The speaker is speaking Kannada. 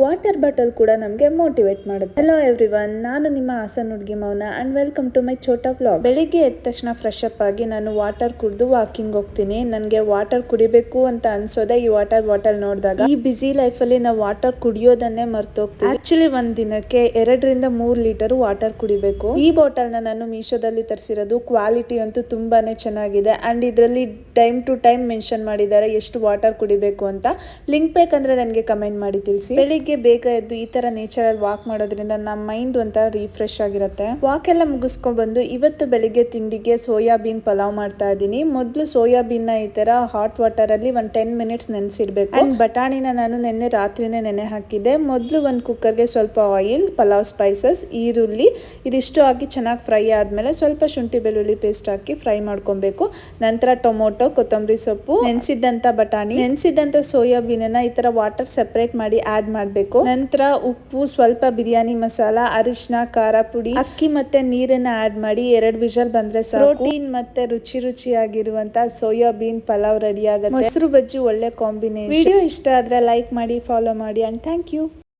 ವಾಟರ್ ಬಾಟಲ್ ಕೂಡ ನಮಗೆ ಮೋಟಿವೇಟ್ ಮಾಡುತ್ತೆ. ಹಲೋ ಎವ್ರಿವನ್, ನಾನು ನಿಮ್ಮ ಹಾಸನ್ ಹುಡುಗಿ Mouna and welcome to my ಛೋಟಾ ವ್ಲಾಗ್. ಬೆಳಿಗ್ಗೆ ಎದ್ದ ತಕ್ಷಣ ಫ್ರೆಶ್ ಅಪ್ ಆಗಿ ನಾನು ವಾಟರ್ ಕುಡಿದು ವಾಕಿಂಗ್ ಹೋಗ್ತೀನಿ. ನನಗೆ ವಾಟರ್ ಕುಡಿಬೇಕು ಅಂತ ಅನ್ಸೋದೆ ಈ ವಾಟರ್ ಬಾಟಲ್ ನೋಡಿದಾಗ. ಈ ಬಿಸಿ ಲೈಫ್ ಅಲ್ಲಿ ನಾವು ವಾಟರ್ ಕುಡಿಯೋದನ್ನೇ ಮರ್ತೋಗ್ತೀವಿ. ಆಕ್ಚುಲಿ ಒಂದ್ ದಿನಕ್ಕೆ 2-3 ಲೀಟರ್ ವಾಟರ್ ಕುಡಿಬೇಕು. ಈ ಬಾಟಲ್ ನ ನಾನು ಮೀಶೋದಲ್ಲಿ ತರಿಸಿರೋದು. ಕ್ವಾಲಿಟಿ ಅಂತೂ ತುಂಬಾನೇ ಚೆನ್ನಾಗಿದೆ ಅಂಡ್ ಇದರಲ್ಲಿ ಟೈಮ್ ಟು ಟೈಮ್ ಮೆನ್ಷನ್ ಮಾಡಿದ್ದಾರೆ ಎಷ್ಟು ವಾಟರ್ ಕುಡಿಬೇಕು ಅಂತ. ಲಿಂಕ್ ಬೇಕಂದ್ರೆ ನನಗೆ ಕಮೆಂಟ್ ಮಾಡಿ ತಿಳಿಸಿ. ಬೆಳಿಗ್ಗೆ ಬೇಗ ಎದ್ದು ಈ ತರ ನೇಚರಲ್ ವಾಕ್ ಮಾಡೋದ್ರಿಂದ ನಮ್ಮ ಮೈಂಡ್ ಒಂಥರ ರಿಫ್ರೆಶ್ ಆಗಿರುತ್ತೆ. ವಾಕ್ ಎಲ್ಲ ಮುಗಿಸ್ಕೊಂಡ್ ಬಂದು ಇವತ್ತು ಬೆಳಿಗ್ಗೆ ತಿಂಡಿಗೆ ಸೋಯಾಬೀನ್ ಪಲಾವ್ ಮಾಡ್ತಾ ಇದ್ದೀನಿ. ಮೊದಲು ಸೋಯಾಬೀನ್ ನ ಈ ತರ ಹಾಟ್ ವಾಟರ್ ಅಲ್ಲಿ 10 ಮಿನಿಟ್ಸ್ ನೆನೆಸಿಡ್ಬೇಕು. ಅಂಡ್ ಬಟಾಣಿನ ನಾನು ನಿನ್ನೆ ರಾತ್ರಿನೇ ನೆನೆ ಹಾಕಿದ್ದೆ. ಮೊದಲು ಒಂದು ಕುಕ್ಕರ್ಗೆ ಸ್ವಲ್ಪ ಆಯಿಲ್, ಪಲಾವ್ ಸ್ಪೈಸಸ್, ಈರುಳ್ಳಿ ಇದಿಷ್ಟು ಹಾಕಿ ಚೆನ್ನಾಗಿ ಫ್ರೈ ಆದ್ಮೇಲೆ ಸ್ವಲ್ಪ ಶುಂಠಿ ಬೆಳ್ಳುಳ್ಳಿ ಪೇಸ್ಟ್ ಹಾಕಿ ಫ್ರೈ ಮಾಡ್ಕೊಬೇಕು. ನಂತರ ಟೊಮೊಟೊ, ಕೊತ್ತಂಬರಿ ಸೊಪ್ಪು, ನೆನೆಸಿದ್ದಂತ ಬಟಾಣಿ, ನೆನೆಸಿದ್ದಂತ ಸೋಯಾಬೀನ್ ಈ ತರ ವಾಟರ್ ಸೆಪರೇಟ್ ಮಾಡಿ ಆಡ್ ಮಾಡಬೇಕು. ನಂತರ ಉಪ್ಪು, ಸ್ವಲ್ಪ ಬಿರಿಯಾನಿ ಮಸಾಲ, ಅರಿಶಿನ, ಖಾರ ಪುಡಿ, ಅಕ್ಕಿ ಮತ್ತೆ ನೀರನ್ನ ಆಡ್ ಮಾಡಿ 2 ವಿಷಲ್ ಬಂದ್ರೆ ಸಾಕು. ಪ್ರೋಟೀನ್ ಮತ್ತೆ ರುಚಿಯಾಗಿರುವಂತ ಸೋಯಾಬೀನ್ ಪಲಾವ್ ರೆಡಿ ಆಗುತ್ತೆ. ಮೊಸರು ಬಜ್ಜಿ ಒಳ್ಳೆ ಕಾಂಬಿನೇಷನ್. ವಿಡಿಯೋ ಇಷ್ಟ ಆದ್ರೆ ಲೈಕ್ ಮಾಡಿ, ಫಾಲೋ ಮಾಡಿ ಅಂಡ್ ಥ್ಯಾಂಕ್ ಯು.